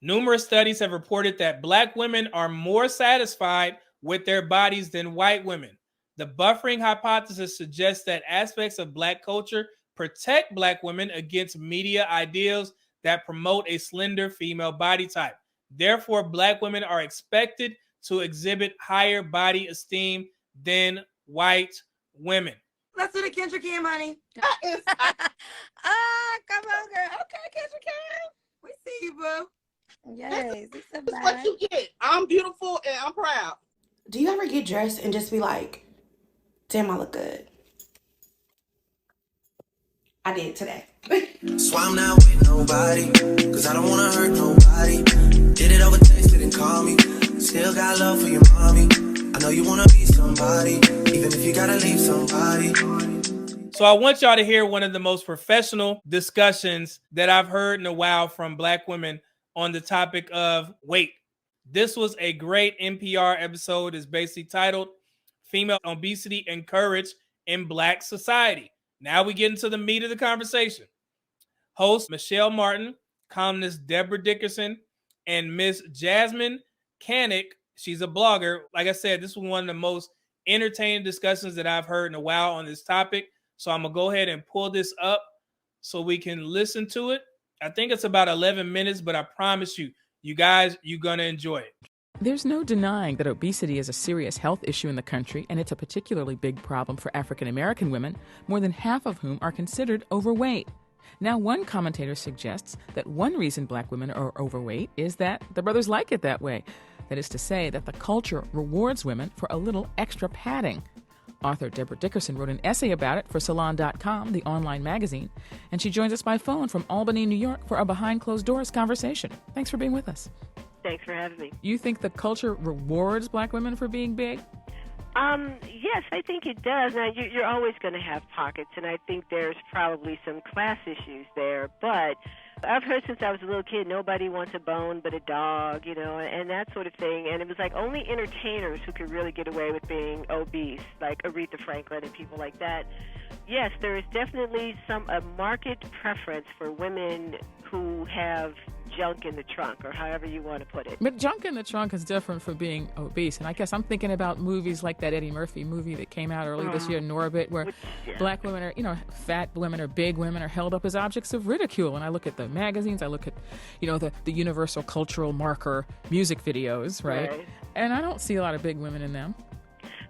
Numerous studies have reported that black women are more satisfied with their bodies than white women. The buffering hypothesis suggests that aspects of black culture protect black women against media ideals that promote a slender female body type. Therefore, black women are expected to exhibit higher body esteem than white women. Let's do the Kendra Kim, honey. That is, Come on, girl. Okay, Kendra Kim. We see you, boo. Yes, it's a that's what vibe. you get. I'm beautiful and I'm proud. Do you ever get dressed and just be like, damn, I look good? I did today. So I'm not with nobody, cause I don't wanna hurt nobody. Did it over text, didn't call me. Still got love for your mommy. I know you wanna be somebody, even if you gotta leave somebody. So I want y'all to hear one of the most professional discussions that I've heard in a while from black women on the topic of weight. This was a great NPR episode. It's basically titled Female Obesity Encouraged in Black Society. Now we get into the meat of the conversation. Host Michelle Martin, columnist Deborah Dickerson, and Miss Jasmine Canick. She's a blogger. Like I said, this was one of the most entertaining discussions that I've heard in a while on this topic. So I'm going to go ahead and pull this up so we can listen to it. I think it's about 11 minutes, but I promise you, you guys, you're going to enjoy it. There's no denying that obesity is a serious health issue in the country, and it's a particularly big problem for African American women, more than half of whom are considered overweight. Now, one commentator suggests that one reason black women are overweight is that the brothers like it that way. That is to say, that the culture rewards women for a little extra padding. Author Deborah Dickerson wrote an essay about it for Salon.com, the online magazine, and she joins us by phone from Albany, New York, for a behind-closed-doors conversation. Thanks for being with us. Thanks for having me. You think the culture rewards black women for being big? Yes, I think it does. Now, you're always going to have pockets, and I think there's probably some class issues there. But I've heard since I was a little kid, nobody wants a bone but a dog, and that sort of thing. And it was like only entertainers who could really get away with being obese, like Aretha Franklin and people like that. Yes, there is definitely a market preference for women who have junk in the trunk, or however you want to put it. But junk in the trunk is different from being obese. And I guess I'm thinking about movies like that Eddie Murphy movie that came out early this year, Norbit, where black women are, fat women or big women are held up as objects of ridicule. And I look at the magazines, I look at, the universal cultural marker music videos, right? And I don't see a lot of big women in them.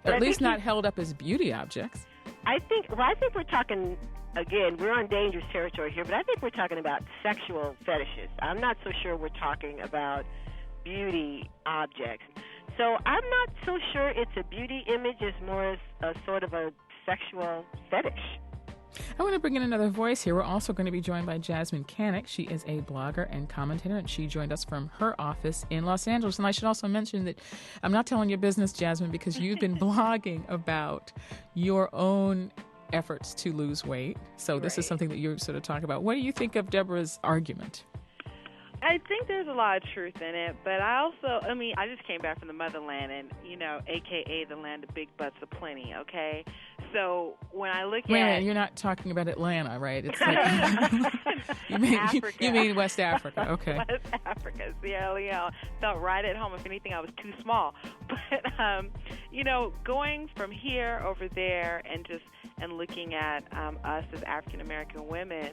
Or at least not held up as beauty objects. I think we're talking, again, we're on dangerous territory here, but I think we're talking about sexual fetishes. I'm not so sure we're talking about beauty objects. So I'm not so sure it's a beauty image as more as a sort of a sexual fetish. I want to bring in another voice here. We're also going to be joined by Jasmine Canick. She is a blogger and commentator, and she joined us from her office in Los Angeles. And I should also mention that I'm not telling your business, Jasmine, because you've been blogging about your own efforts to lose weight. So this is something that you're sort of talking about. What do you think of Deborah's argument? I think there's a lot of truth in it, but I just came back from the motherland and, AKA the land of big butts aplenty, okay? So when I look at... you're not talking about Atlanta, right? It's like... you mean West Africa, okay. West Africa, Sierra Leone. Felt right at home. If anything, I was too small. But, going from here over there and looking at us as African-American women...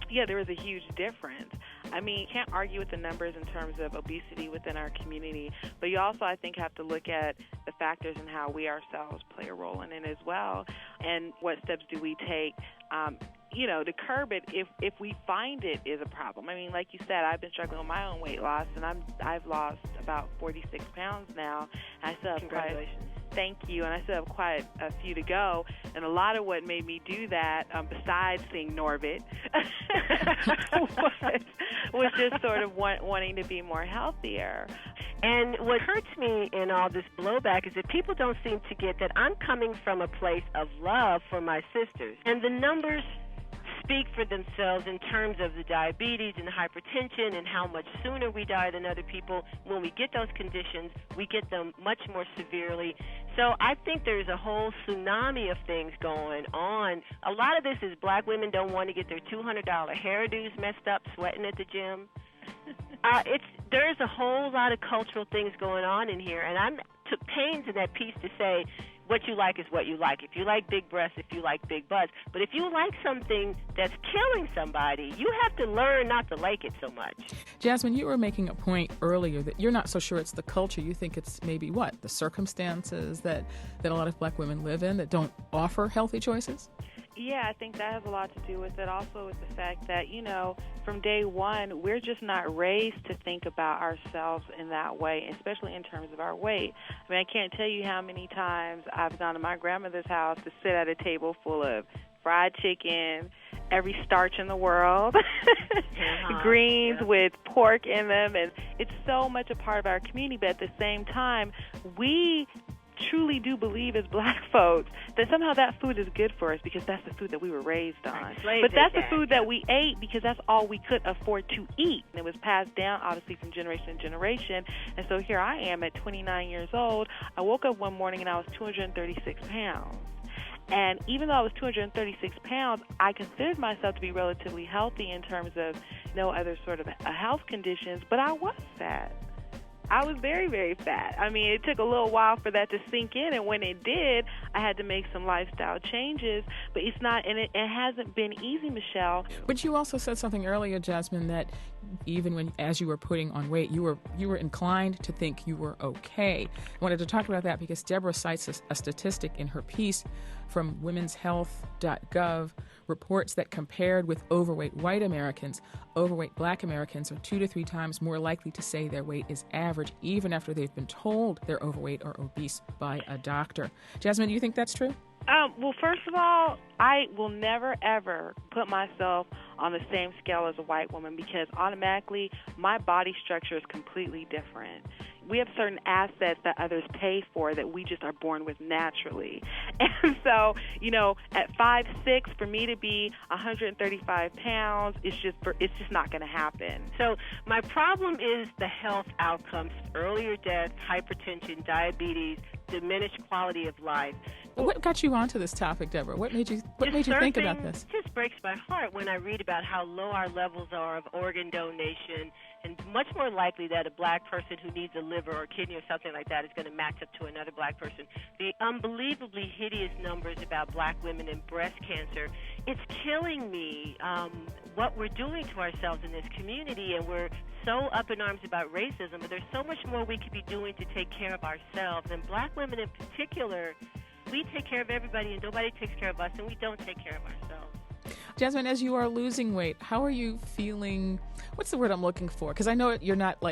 Yeah, there is a huge difference. I mean, you can't argue with the numbers in terms of obesity within our community, but you also, I think, have to look at the factors and how we ourselves play a role in it as well, and what steps do we take, to curb it if we find it is a problem. I mean, like you said, I've been struggling with my own weight loss, and I've lost about 46 pounds now. And I still have Congratulations. Thank you, and I still have quite a few to go. And a lot of what made me do that, besides seeing Norbit, was just sort of wanting to be more healthier. And what hurts me in all this blowback is that people don't seem to get that I'm coming from a place of love for my sisters. And the numbers speak for themselves in terms of the diabetes and the hypertension and how much sooner we die than other people. When we get those conditions, we get them much more severely. So I think there's a whole tsunami of things going on. A lot of this is black women don't want to get their $200 hairdos messed up sweating at the gym. there's a whole lot of cultural things going on in here, and I took pains in that piece to say what you like is what you like. If you like big breasts, if you like big butts, but if you like something that's killing somebody, you have to learn not to like it so much. Jasmine, you were making a point earlier that you're not so sure it's the culture. You think it's maybe the circumstances that a lot of black women live in that don't offer healthy choices? Yeah, I think that has a lot to do with it. Also with the fact that, from day one, we're just not raised to think about ourselves in that way, especially in terms of our weight. I mean, I can't tell you how many times I've gone to my grandmother's house to sit at a table full of fried chicken, every starch in the world, greens with pork in them, and it's so much a part of our community. But at the same time, we truly do believe as black folks that somehow that food is good for us because that's the food that we were raised on. But that's the food that we ate because that's all we could afford to eat. And it was passed down, obviously, from generation to generation. And so here I am at 29 years old. I woke up one morning and I was 236 pounds. And even though I was 236 pounds, I considered myself to be relatively healthy in terms of no other sort of health conditions, but I was fat. I was very, very fat. I mean, it took a little while for that to sink in, and when it did, I had to make some lifestyle changes. But it's not, and it hasn't been easy, Michelle. But you also said something earlier, Jasmine, that even as you were putting on weight, you were inclined to think you were okay. I wanted to talk about that because Deborah cites a statistic in her piece from womenshealth.gov, reports that compared with overweight white Americans, overweight black Americans are 2 to 3 times more likely to say their weight is average, even after they've been told they're overweight or obese by a doctor. Jasmine, do you think that's true? Well, first of all, I will never, ever put myself on the same scale as a white woman because automatically my body structure is completely different. We have certain assets that others pay for that we just are born with naturally. And so, at 5'6", for me to be 135 pounds, it's just not going to happen. So my problem is the health outcomes, earlier death, hypertension, diabetes, diminished quality of life. What got you onto this topic, Deborah? What made you think about this? It just breaks my heart when I read about how low our levels are of organ donation, and much more likely that a black person who needs a liver or kidney or something like that is going to match up to another black person. The unbelievably hideous numbers about black women and breast cancer, it's killing me what we're doing to ourselves in this community, and we're so up in arms about racism, but there's so much more we could be doing to take care of ourselves. And black women in particular, we take care of everybody and nobody takes care of us, and we don't take care of ourselves. Jasmine, as you are losing weight, how are you feeling? What's the word I'm looking for? Because I know you're not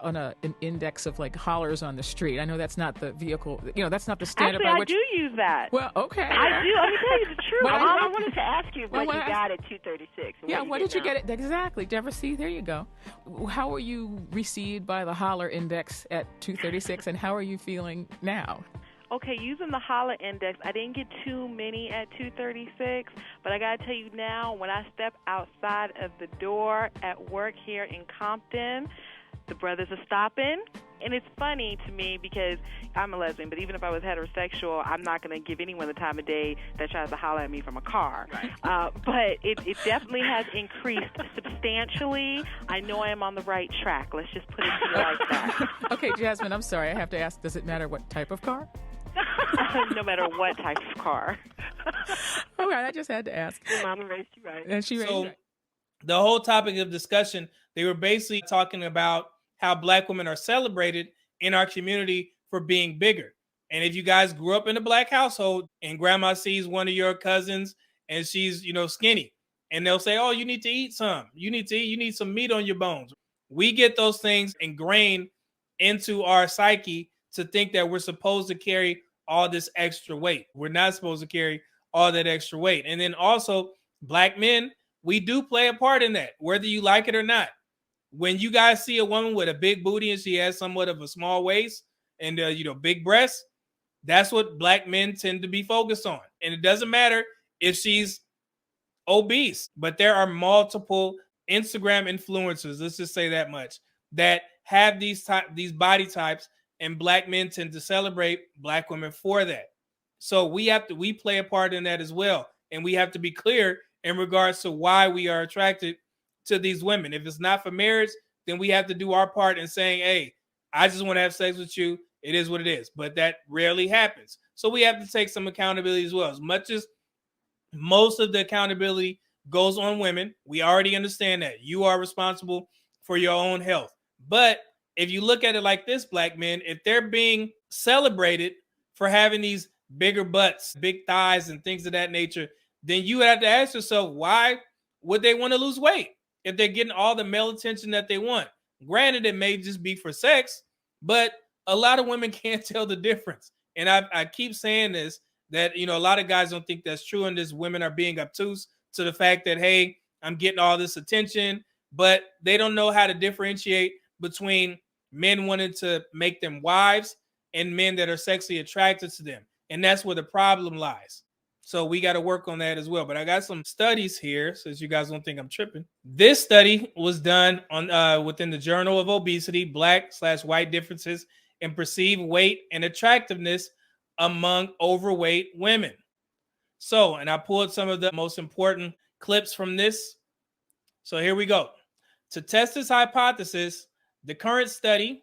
on an index of hollers on the street. I know that's not the vehicle. That's not the standard Actually, by which. I do use that. Well, okay. I do. Let me tell you the truth. Well, I wanted to ask you what you got at 236. Yeah, what did you get? Exactly, Deborah. See, there you go. How were you received by the holler index at 236, and how are you feeling now? Okay, using the holler index, I didn't get too many at 236, but I got to tell you now, when I step outside of the door at work here in Compton, the brothers are stopping. And it's funny to me because I'm a lesbian, but even if I was heterosexual, I'm not going to give anyone the time of day that tries to holler at me from a car. But it definitely has increased substantially. I know I am on the right track. Let's just put it to you like that. Okay, Jasmine, I'm sorry. I have to ask, does it matter what type of car? No matter what type of car. All right, I just had to ask. Your mama raised you right. And she raised you right. The whole topic of discussion, they were basically talking about how black women are celebrated in our community for being bigger. And if you guys grew up in a black household and grandma sees one of your cousins and she's, skinny, and they'll say, oh, you need to eat some. You need some meat on your bones. We get those things ingrained into our psyche to think that we're supposed to carry all this extra weight. We're not supposed to carry all that extra weight. And then also, black men, we do play a part in that, whether you like it or not. When you guys see a woman with a big booty and she has somewhat of a small waist and, big breasts, that's what black men tend to be focused on. And it doesn't matter if she's obese, but there are multiple Instagram influencers, let's just say that much, that have these body types, and black men tend to celebrate black women for that. So we play a part in that as well. And we have to be clear in regards to why we are attracted to these women. If it's not for marriage, then we have to do our part in saying, hey, I just want to have sex with you. It is what it is. But that rarely happens. So we have to take some accountability as well. As much as most of the accountability goes on women, we already understand that. You are responsible for your own health. But if you look at it like this, black men, if they're being celebrated for having these bigger butts, big thighs, and things of that nature, then you have to ask yourself, why would they want to lose weight if they're getting all the male attention that they want? Granted, it may just be for sex, but a lot of women can't tell the difference. And I keep saying this, that, you know, a lot of guys don't think that's true, and this women are being obtuse to the fact that, hey, I'm getting all this attention, but they don't know how to differentiate between men wanting to make them wives and men that are sexually attracted to them. And that's where the problem lies. So we got to work on that as well. But I got some studies here, so you guys don't think I'm tripping. This study was done on within the Journal of Obesity, Black/White Differences in Perceived Weight and Attractiveness among Overweight Women. So, and I pulled some of the most important clips from this. So here we go. To test this hypothesis, the current study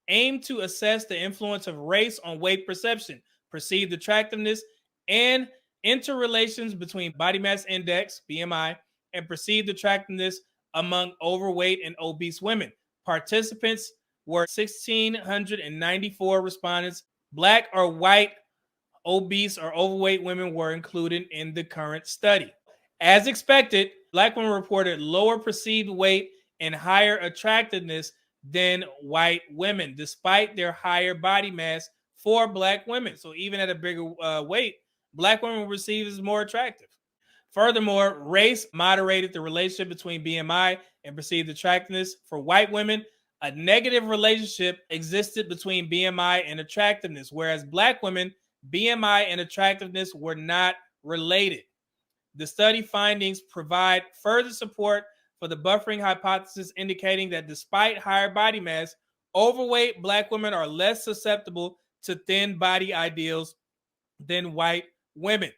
aimed to assess the influence of race on weight perception, perceived attractiveness, and interrelations between body mass index, BMI, and perceived attractiveness among overweight and obese women. Participants were 1,694 respondents. Black or white, obese or overweight women were included in the current study. As expected, Black women reported lower perceived weight and higher attractiveness than white women, despite their higher body mass for Black women. So even at a bigger weight, Black women were perceived as more attractive. Furthermore, race moderated the relationship between BMI and perceived attractiveness. For white women, a negative relationship existed between BMI and attractiveness, whereas Black women, BMI and attractiveness were not related. The study findings provide further support for the buffering hypothesis, indicating that despite higher body mass, overweight Black women are less susceptible to thin body ideals than white women.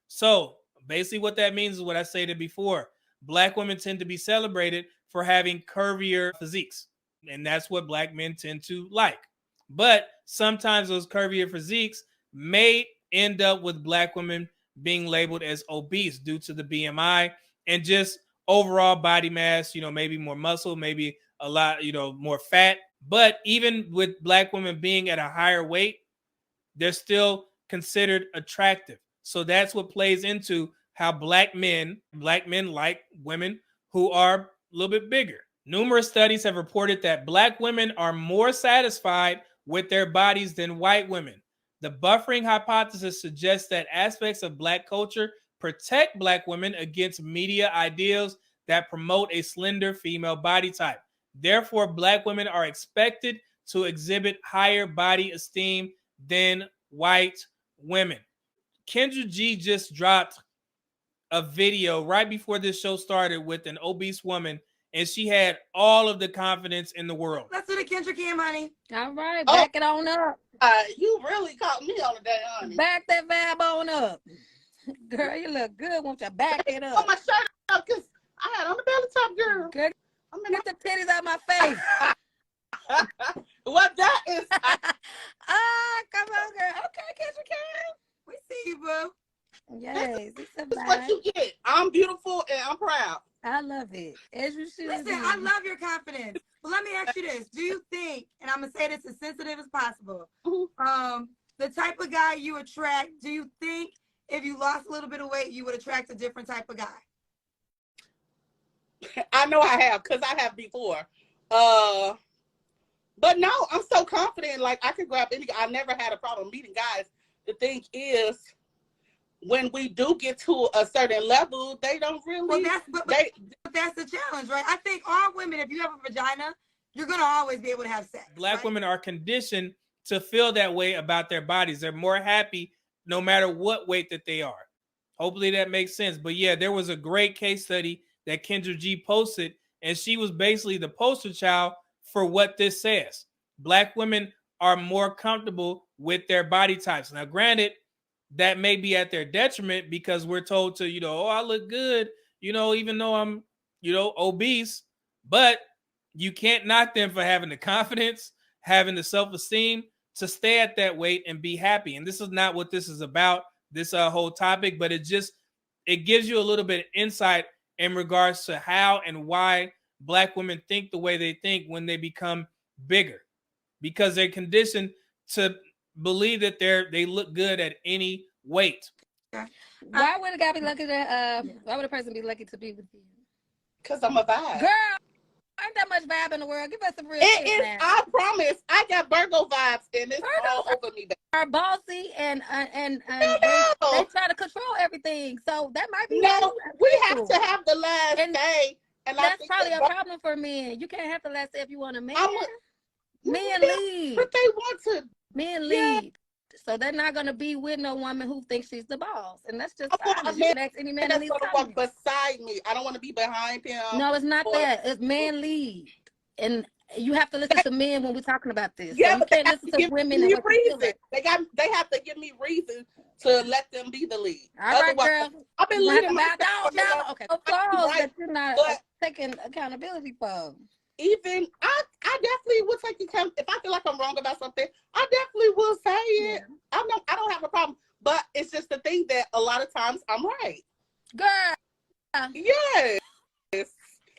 So basically what that means is what I stated before. Black women tend to be celebrated for having curvier physiques, and that's what Black men tend to like. But sometimes those curvier physiques may end up with Black women being labeled as obese due to the BMI and just overall body mass, you know, maybe more muscle, maybe a lot, you know, more fat. But even with Black women being at a higher weight, they're still considered attractive. So that's what plays into how Black men like women who are a little bit bigger. Numerous studies have reported that Black women are more satisfied with their bodies than white women. The buffering hypothesis suggests that aspects of Black culture protect Black women against media ideals that promote a slender female body type. Therefore, Black women are expected to exhibit higher body esteem than white women. Kendra G just dropped a video right before this show started with an obese woman, and she had all of the confidence in the world. Let's do the Kendra Kim, honey. All right, back it on up. You really caught me on the day, honey. Back that vibe on up. Girl, you look good. Won't you back it up? Put my shirt up because I had on the belly top, girl. Good. Get the titties out my face. What that is? Come on, girl. Okay, Kendra Kim. We see you, boo. Yes, it's a That's what vibe. you get. I'm beautiful and I'm proud. I love it. As you should. Listen, be. I love your confidence. But let me ask you this. Do you think, and I'm going to say this as sensitive as possible, the type of guy you attract, do you think if you lost a little bit of weight, you would attract a different type of guy? I know I have because I have before. But no, I'm so confident. Like I could grab any guy. I never had a problem meeting guys. The thing is, when we do get to a certain level, they don't really. Well, but that's the challenge, right? I think all women, if you have a vagina, you're gonna always be able to have sex. Black right? women are conditioned to feel that way about their bodies. They're more happy no matter what weight that they are. Hopefully that makes sense. But yeah, there was a great case study that Kendra G posted, and she was basically the poster child for what this says. Black women are more comfortable with their body types. Now, granted, that may be at their detriment because we're told to, oh, I look good, even though I'm, obese. But you can't knock them for having the confidence, having the self-esteem to stay at that weight and be happy. And this is not what this is about, this whole topic, but it gives you a little bit of insight in regards to how and why Black women think the way they think when they become bigger, because they're conditioned to believe that they look good at any weight. Why would a guy be lucky to? Why would a person be lucky to be with you? Because I'm a vibe. Girl, ain't that much vibe in the world. Give us some real It shit is. now. I promise. I got Virgo vibes, and it's all Virgos over me. are bossy and they try to control everything. So that might be No, we have cool. to have the last And say. And that's I think probably a problem for men. You can't have the last say if you want a man. Men lead. But they want to. Men Yeah. lead. So they're not gonna be with no woman who thinks she's the boss. And that's just I want a honest. You man can ask any man in that's these gonna walk comments. beside me. I don't want to be behind him. No, it's not that. It's man lead. And you have to listen to men when we're talking about this. Yeah, so you but they can't have listen to to give women me and what they feel reason. like. They have to give me reason to let them be the lead. All right, Otherwise, girl. I've been You leading have to myself. bow down. Okay. Applause Right. that you're not But taking accountability for. even I definitely will take account if I feel like I'm wrong about something. I definitely will say it. Yeah. I don't have a problem. But it's just the thing that a lot of times I'm right. Girl. Yes.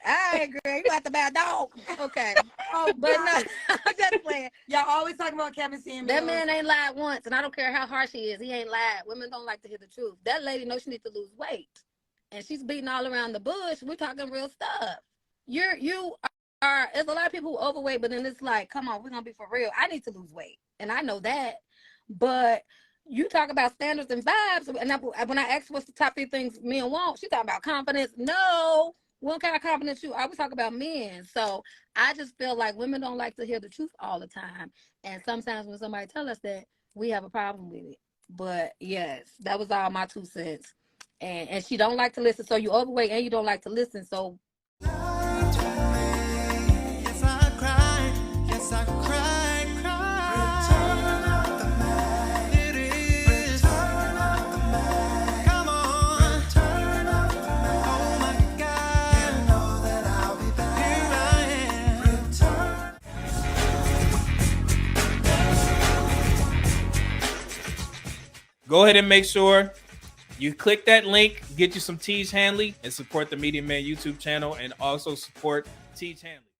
I agree. You have to bow down. Okay. Oh, But no, God. I'm just playing. Y'all always talking about Kevin seeing me. That man ain't lied once, and I don't care how harsh he is. He ain't lied. Women don't like to hear the truth. That lady knows she needs to lose weight, and she's beating all around the bush. We're talking real stuff. You are. There's a lot of people who are overweight, but then it's like, come on, we're gonna be for real. I need to lose weight, and I know that. But you talk about standards and vibes, and when I asked what's the top 3 things men want, she talking about confidence. No. What kind of confidence you are? We talk about men. So I just feel like women don't like to hear the truth all the time. And sometimes when somebody tell us that, we have a problem with it. But yes, that was all my 2 cents. And she don't like to listen. So you overweight and you don't like to listen. So Yes, I cry. Yes, I cry. Return of the man. It is. Return of the man. Come on. Return of the man. Oh my God. You know that I'll be back. Here I am. Return. Go ahead and make sure you click that link, get you some Teej Hanley, and support the Medium Man YouTube channel, and also support Teej Hanley.